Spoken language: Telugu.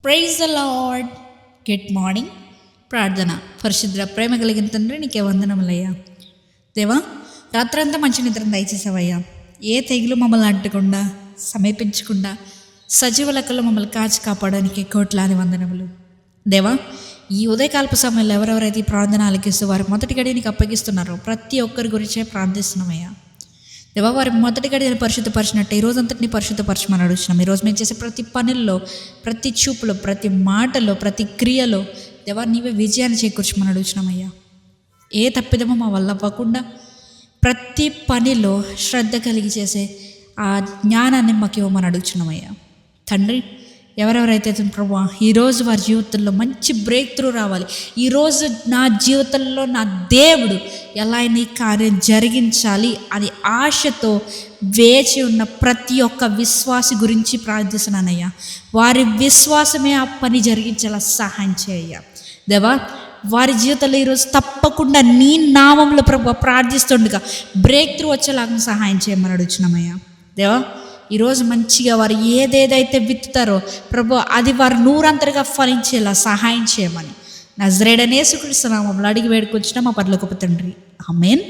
Praise the lord. Good morning. ప్రార్థన. పరిశుద్ధ ప్రేమ కలిగిన తండ్రి, నీకే వందనములయ్యా. దేవా, రాత్రంతా మంచి నిద్రను దయచేసావయ్యా. ఏ తెగులు మమ్మల్ని అంటకుండా సమీపించకుండా సజీవ లెక్కలో మమ్మల్ని కాచి కాపాడడానికి కోట్లాది వందనములు. దేవా, ఈ ఉదయకాలపు సమయంలో ఎవరెవరైతే ఈ ప్రార్థన ఆలకిస్తూ వారి మొదటి గడియ నీకు అప్పగిస్తున్నారో ప్రతి ఒక్కరి గురించే ప్రార్థిస్తున్నామయ్యా. దేవా, వారి మొదటి గడియను పరిశుద్ధపరిచినట్టు ఈ రోజంతటిని పరిశుద్ధపరచమని అడుగుతున్నాం. ఈరోజు మేము చేసే ప్రతి పనుల్లో, ప్రతి చూపులో, ప్రతి మాటలో, ప్రతి క్రియలో దేవా నీవే విజయాన్ని చేకూర్చమని అడుగుతున్నామయ్యా. ఏ తప్పిదమో మా వల్ల అవ్వకుండా ప్రతి పనిలో శ్రద్ధ కలిగి చేసే ఆ జ్ఞానాన్ని మాకు ఇవ్వమని అడుగుతున్నామయ్యా. తండ్రి, ఎవరెవరైతే ప్రభువా ఈరోజు వారి జీవితంలో మంచి బ్రేక్ త్రూ రావాలి, ఈరోజు నా జీవితంలో నా దేవుడు ఎలా అయినా ఈ కార్యం జరిగించాలి అని ఆశతో వేచి ఉన్న ప్రతి ఒక్క విశ్వాసి గురించి ప్రార్థిస్తున్నానయ్యా. వారి విశ్వాసమే ఆ పని జరిగించేలా సహాయం చేయ్యా. దేవా, వారి జీవితంలో ఈరోజు తప్పకుండా నీ నామంలో ప్రభు ప్రార్థిస్తుండగా బ్రేక్ త్రూ వచ్చేలాగా సహాయం చేయమని అడుగుతున్నామయ్యా. దేవా, ఈరోజు మంచిగా వారు ఏదేదైతే విత్తుతారో ప్రభు అది వారు నూరంతరగా ఫలించేలా సహాయం చేయమని నజరేయుడైన యేసుక్రీస్తు నామములో అడిగి వేడుకొచ్చిన మా పరలోకపు తండ్రి, ఆమేన్.